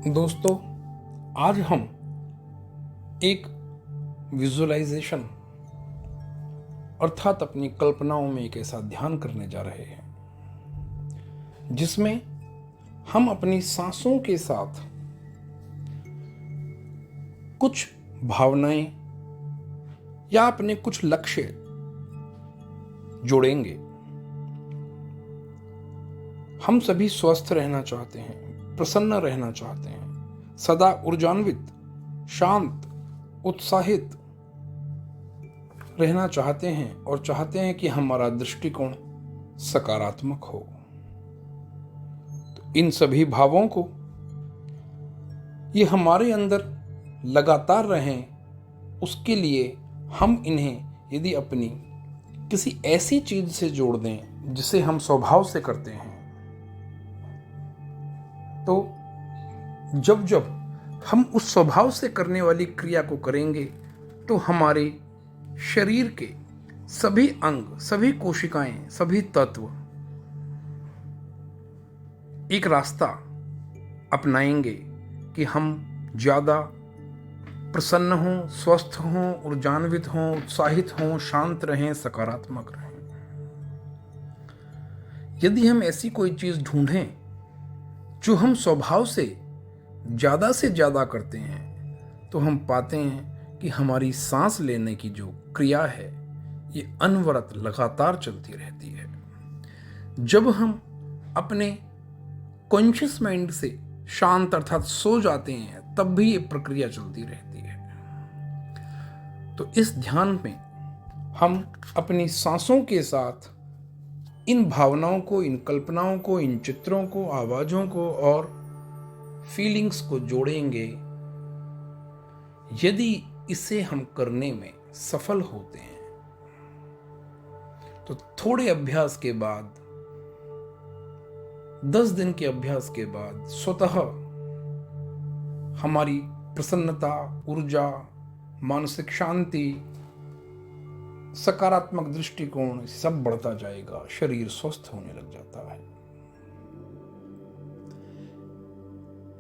दोस्तों, आज हम एक विजुअलाइजेशन अर्थात अपनी कल्पनाओं में एक ऐसा ध्यान करने जा रहे हैं जिसमें हम अपनी सांसों के साथ कुछ भावनाएं या अपने कुछ लक्ष्य जोड़ेंगे। हम सभी स्वस्थ रहना चाहते हैं, प्रसन्न रहना चाहते हैं, सदा ऊर्जान्वित, शांत, उत्साहित रहना चाहते हैं और चाहते हैं कि हमारा दृष्टिकोण सकारात्मक हो। तो इन सभी भावों को ये हमारे अंदर लगातार रहें, उसके लिए हम इन्हें यदि अपनी किसी ऐसी चीज से जोड़ दें जिसे हम स्वभाव से करते हैं, तो जब जब हम उस स्वभाव से करने वाली क्रिया को करेंगे तो हमारे शरीर के सभी अंग, सभी कोशिकाएं, सभी तत्व एक रास्ता अपनाएंगे कि हम ज़्यादा प्रसन्न हों, स्वस्थ हों, ऊर्जान्वित हों, उत्साहित हों, शांत रहें, सकारात्मक रहें। यदि हम ऐसी कोई चीज़ ढूंढें जो हम स्वभाव से ज़्यादा करते हैं, तो हम पाते हैं कि हमारी सांस लेने की जो क्रिया है ये अनवरत लगातार चलती रहती है। जब हम अपने कॉन्शियस माइंड से शांत अर्थात सो जाते हैं तब भी ये प्रक्रिया चलती रहती है। तो इस ध्यान में हम अपनी सांसों के साथ इन भावनाओं को, इन कल्पनाओं को, इन चित्रों को, आवाजों को और फीलिंग्स को जोड़ेंगे। यदि इसे हम करने में सफल होते हैं तो थोड़े अभ्यास के बाद, 10 दिन के अभ्यास के बाद स्वतः हमारी प्रसन्नता, ऊर्जा, मानसिक शांति, सकारात्मक दृष्टिकोण सब बढ़ता जाएगा, शरीर स्वस्थ होने लग जाता है।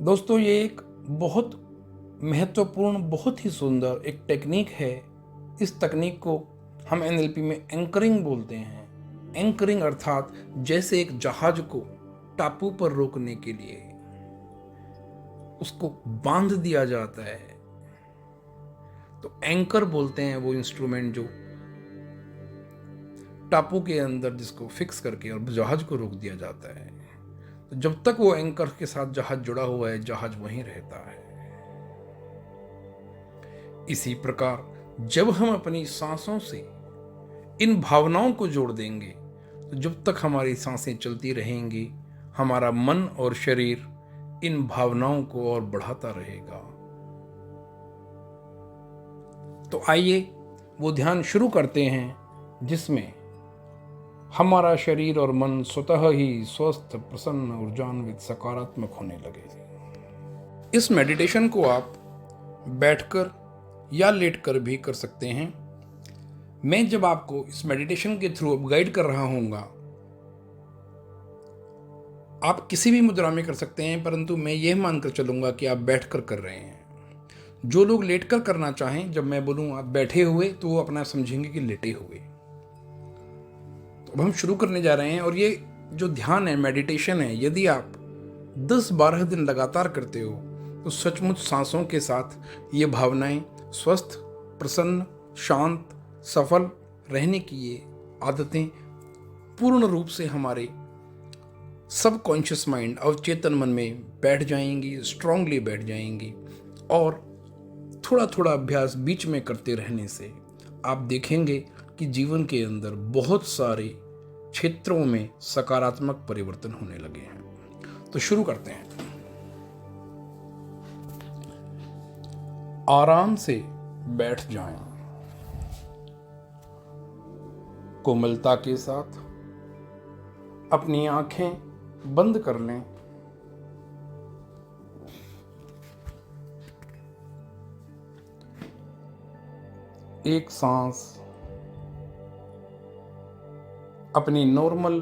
दोस्तों, ये एक बहुत महत्वपूर्ण, बहुत ही सुंदर एक टेक्निक है। इस तकनीक को हम एनएलपी में एंकरिंग बोलते हैं। एंकरिंग अर्थात जैसे एक जहाज को टापू पर रोकने के लिए उसको बांध दिया जाता है, तो एंकर बोलते हैं वो इंस्ट्रूमेंट जो टापू के अंदर जिसको फिक्स करके और जहाज को रोक दिया जाता है। तो जब तक वो एंकर के साथ जहाज जुड़ा हुआ है, जहाज वहीं रहता है। इसी प्रकार जब हम अपनी सांसों से इन भावनाओं को जोड़ देंगे तो जब तक हमारी सांसें चलती रहेंगी, हमारा मन और शरीर इन भावनाओं को और बढ़ाता रहेगा। तो आइए वो ध्यान शुरू करते हैं जिसमें हमारा शरीर और मन स्वतः ही स्वस्थ, प्रसन्न, ऊर्जान्वित, सकारात्मक होने लगे। इस मेडिटेशन को आप बैठकर या लेटकर भी कर सकते हैं। मैं जब आपको इस मेडिटेशन के थ्रू गाइड कर रहा हूँगा, आप किसी भी मुद्रा में कर सकते हैं, परंतु मैं यह मानकर चलूंगा कि आप बैठकर कर रहे हैं। जो लोग लेटकर करना चाहें, जब मैं बोलूँ आप बैठे हुए, तो वो अपना समझेंगे कि लेटे हुए। अब हम शुरू करने जा रहे हैं और ये जो ध्यान है, मेडिटेशन है, यदि आप 10-12 दिन लगातार करते हो तो सचमुच सांसों के साथ ये भावनाएं स्वस्थ, प्रसन्न, शांत, सफल रहने की ये आदतें पूर्ण रूप से हमारे सबकॉन्शियस माइंड और चेतन मन में बैठ जाएंगी, स्ट्रांगली बैठ जाएंगी। और थोड़ा थोड़ा अभ्यास बीच में करते रहने से आप देखेंगे कि जीवन के अंदर बहुत सारे क्षेत्रों में सकारात्मक परिवर्तन होने लगे हैं। तो शुरू करते हैं। आराम से बैठ जाएं, कोमलता के साथ अपनी आंखें बंद कर लें। एक सांस अपनी नॉर्मल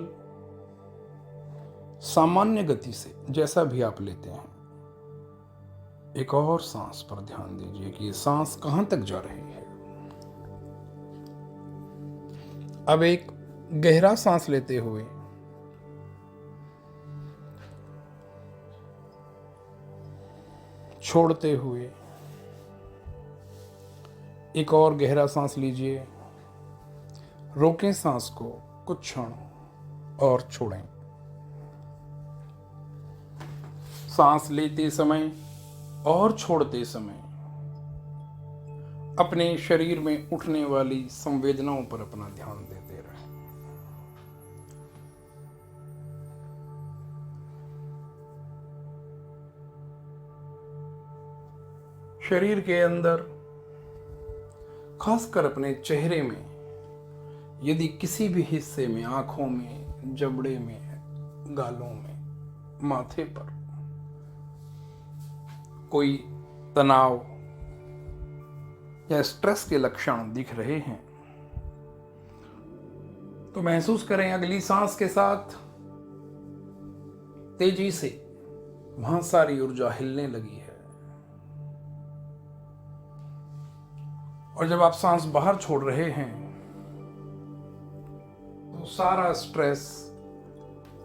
सामान्य गति से, जैसा भी आप लेते हैं, एक और सांस पर ध्यान दीजिए कि ये सांस कहाँ तक जा रही है। अब एक गहरा सांस लेते हुए छोड़ते हुए एक और गहरा सांस लीजिए। रोकें सांस को कुछ क्षण और छोड़ें। सांस लेते समय और छोड़ते समय अपने शरीर में उठने वाली संवेदनाओं पर अपना ध्यान देते रहें। शरीर के अंदर, खासकर अपने चेहरे में, यदि किसी भी हिस्से में, आंखों में, जबड़े में, गालों में, माथे पर कोई तनाव या स्ट्रेस के लक्षण दिख रहे हैं तो महसूस करें अगली सांस के साथ तेजी से वहां सारी ऊर्जा हिलने लगी है। और जब आप सांस बाहर छोड़ रहे हैं तो सारा स्ट्रेस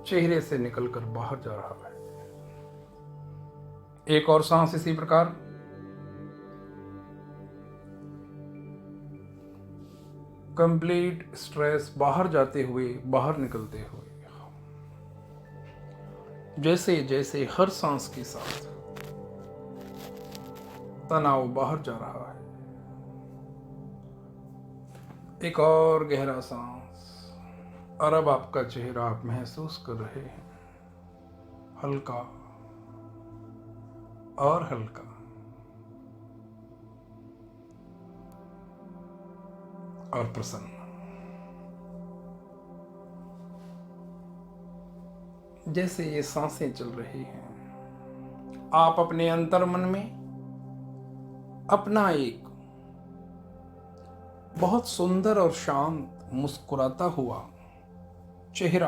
चेहरे से निकलकर बाहर जा रहा है। एक और सांस इसी प्रकार। कंप्लीट स्ट्रेस बाहर जाते हुए, बाहर निकलते हुए, जैसे जैसे हर सांस के साथ तनाव बाहर जा रहा है। एक और गहरा सांस। और अब आपका चेहरा आप महसूस कर रहे हैं हल्का और हल्का। और प्रसन्न। जैसे ये सांसें चल रही हैं, आप अपने अंतर्मन में अपना एक बहुत सुंदर और शांत मुस्कुराता हुआ चेहरा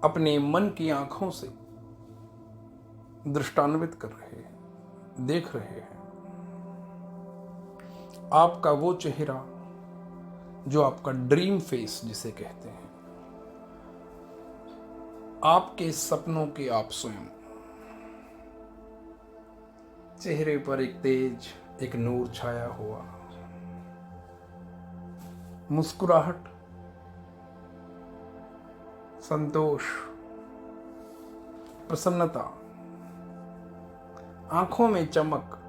अपने मन की आंखों से दृष्टान्वित कर रहे हैं, देख रहे हैं। आपका वो चेहरा जो आपका ड्रीम फेस जिसे कहते हैं, आपके सपनों के आप स्वयं। चेहरे पर एक तेज, एक नूर छाया हुआ, मुस्कुराहट, संतोष, प्रसन्नता, आंखों में चमक।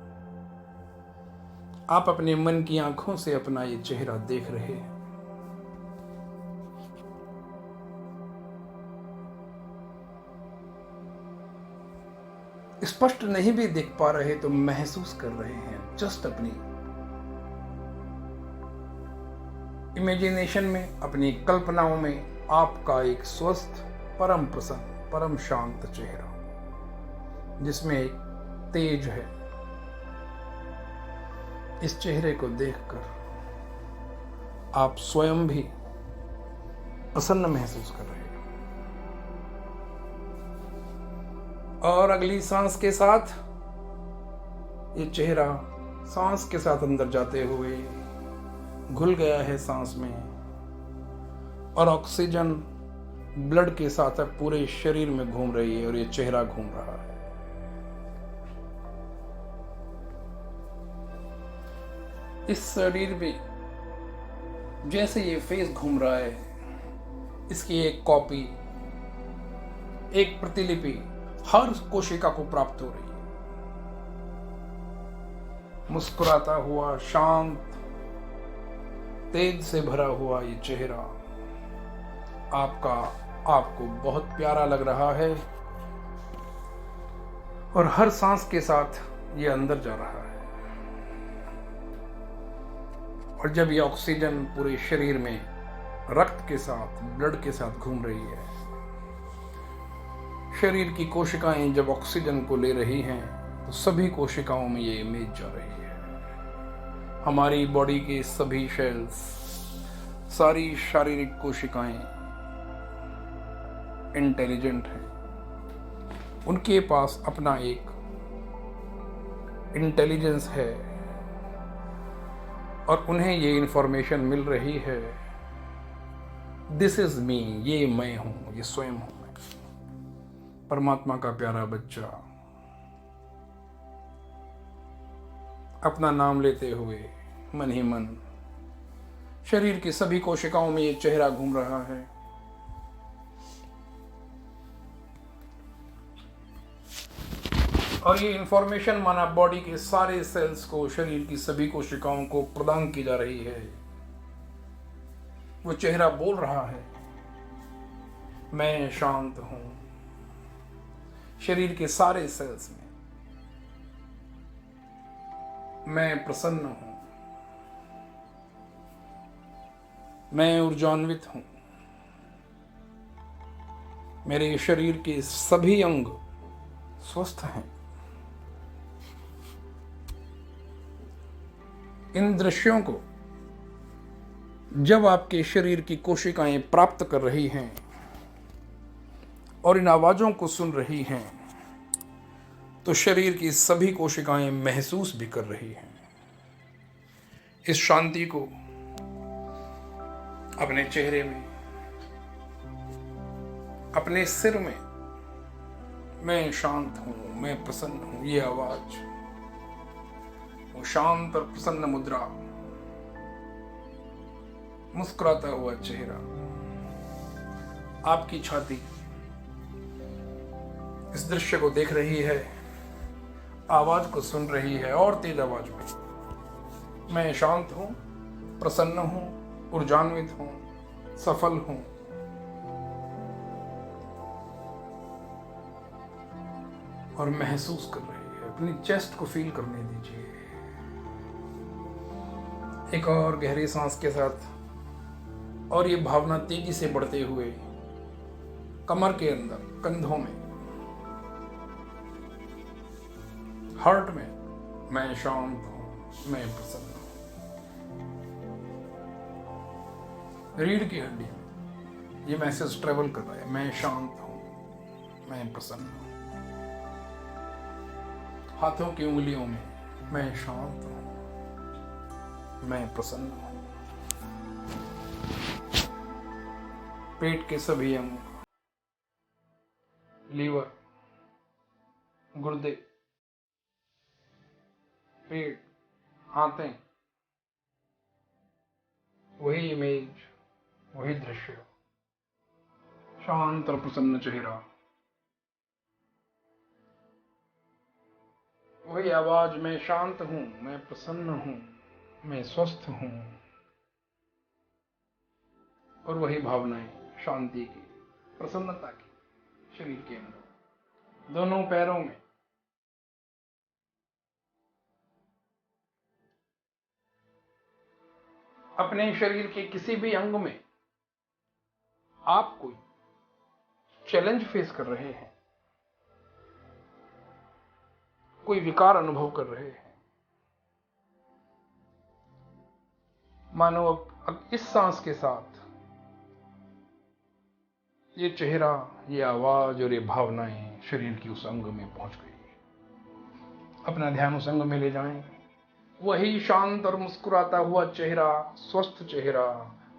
आप अपने मन की आंखों से अपना ये चेहरा देख रहे हैं। स्पष्ट नहीं भी देख पा रहे तो महसूस कर रहे हैं, जस्ट अपनी इमेजिनेशन में, अपनी कल्पनाओं में आपका एक स्वस्थ, परम प्रसन्न, परम शांत चेहरा जिसमें एक तेज है। इस चेहरे को देखकर आप स्वयं भी प्रसन्न महसूस कर रहे हैं। और अगली सांस के साथ ये चेहरा सांस के साथ अंदर जाते हुए घुल गया है सांस में, और ऑक्सीजन ब्लड के साथ अब पूरे शरीर में घूम रही है और ये चेहरा घूम रहा है। इस शरीर में जैसे ये फेस घूम रहा है, इसकी एक कॉपी, एक प्रतिलिपि हर कोशिका को प्राप्त हो रही है। मुस्कुराता हुआ, शांत, तेज से भरा हुआ ये चेहरा आपको बहुत प्यारा लग रहा है और हर सांस के साथ ये अंदर जा रहा है। और जब ये ऑक्सीजन पूरे शरीर में रक्त के साथ, ब्लड के साथ घूम रही है, शरीर की कोशिकाएं जब ऑक्सीजन को ले रही हैं तो सभी कोशिकाओं में ये इमेज जा रही है। हमारी बॉडी के सभी सेल्स, सारी शारीरिक कोशिकाएं इंटेलिजेंट हैं, उनके पास अपना एक इंटेलिजेंस है और उन्हें ये इंफॉर्मेशन मिल रही है, दिस इज मी, ये मैं हूं, ये स्वयं हूं मैं, परमात्मा का प्यारा बच्चा। अपना नाम लेते हुए मन ही मन शरीर की सभी कोशिकाओं में ये चेहरा घूम रहा है। और ये इंफॉर्मेशन माना बॉडी के सारे सेल्स को, शरीर की सभी कोशिकाओं को प्रदान की जा रही है। वो चेहरा बोल रहा है, मैं शांत हूं। शरीर के सारे सेल्स में मैं प्रसन्न हूं, मैं ऊर्जान्वित हूं। मेरे शरीर के सभी अंग स्वस्थ हैं। इन दृश्यों को जब आपके शरीर की कोशिकाएं प्राप्त कर रही हैं और इन आवाजों को सुन रही हैं, तो शरीर की सभी कोशिकाएं महसूस भी कर रही हैं। इस शांति को अपने चेहरे में, अपने सिर में, मैं शांत हूं, मैं प्रसन्न हूं, ये आवाज, वो शांत और प्रसन्न मुद्रा, मुस्कुराता हुआ चेहरा, आपकी छाती इस दृश्य को देख रही है, आवाज को सुन रही है और तेज आवाज में, मैं शांत हूं, प्रसन्न हूं, ऊर्जान्वित हूं, सफल हूं। और महसूस कर रही है, अपनी चेस्ट को फील करने दीजिए। एक और गहरी सांस के साथ, और ये भावना तेजी से बढ़ते हुए कमर के अंदर, कंधों में, हार्ट में, मैं शांत हूं, मैं प्रसन्न हूं। रीढ़ की हड्डी में ये मैसेज ट्रेवल कर रहा है, मैं शांत हूं, मैं प्रसन्न हूं। हाथों की उंगलियों में, मैं शांत हूं, मैं प्रसन्न हूं। पेट के सभी अंग, लीवर, गुर्दे, पेट, आंतें, वही इमेज, वही दृश्य, शांत और प्रसन्न चेहरा, वही आवाज, मैं शांत हूं, मैं प्रसन्न हूं, मैं स्वस्थ हूं। और वही भावनाएं, शांति की, प्रसन्नता की, शरीर के अंदर, दोनों पैरों में, अपने शरीर के किसी भी अंग में आप कोई चैलेंज फेस कर रहे हैं, कोई विकार अनुभव कर रहे हैं, मानो अब इस सांस के साथ ये चेहरा, ये आवाज और ये भावनाएं शरीर की उस अंग में पहुंच गई। अपना ध्यान उस अंग में ले जाएं। वही शांत और मुस्कुराता हुआ चेहरा, स्वस्थ चेहरा,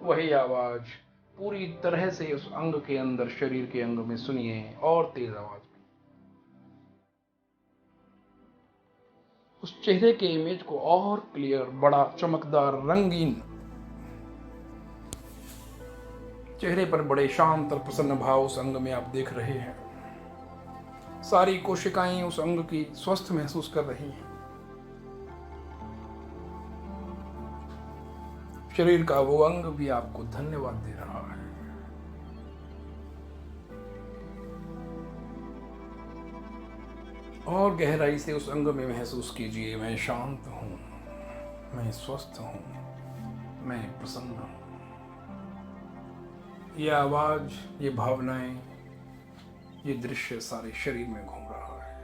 वही आवाज पूरी तरह से उस अंग के अंदर, शरीर के अंग में सुनिए, और तेज आवाज में उस चेहरे के इमेज को और क्लियर, बड़ा, चमकदार, रंगीन, चेहरे पर बड़े शांत और प्रसन्न भाव उस अंग में आप देख रहे हैं। सारी कोशिकाएं उस अंग की स्वस्थ महसूस कर रही हैं। शरीर का वो अंग भी आपको धन्यवाद दे रहा है। और गहराई से उस अंग में महसूस कीजिए, मैं शांत हूं, मैं स्वस्थ हूं, मैं प्रसन्न हूं। ये आवाज, ये भावनाएं, ये दृश्य सारे शरीर में घूम रहा है।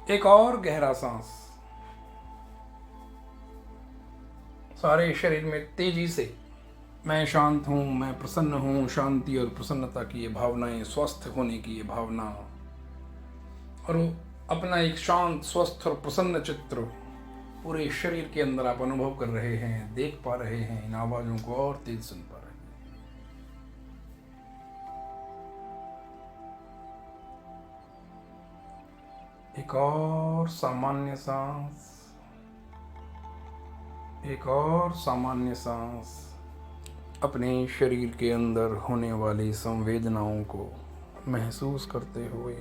एक और गहरा सांस, सारे शरीर में तेजी से मैं शांत हूँ, मैं प्रसन्न हूँ। शांति और प्रसन्नता की ये भावनाएं, स्वस्थ होने की ये भावना, और वो अपना एक शांत, स्वस्थ और प्रसन्न चित्र पूरे शरीर के अंदर आप अनुभव कर रहे हैं, देख पा रहे हैं। इन आवाज़ों को और तेज सुन पा रहे हैं। एक और सामान्य सांस, एक और सामान्य सांस। अपने शरीर के अंदर होने वाली संवेदनाओं को महसूस करते हुए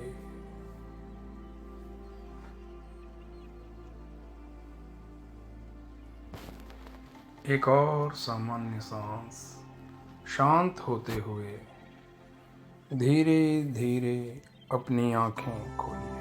एक और सामान्य सांस। शांत होते हुए धीरे धीरे अपनी आंखें खोलिए।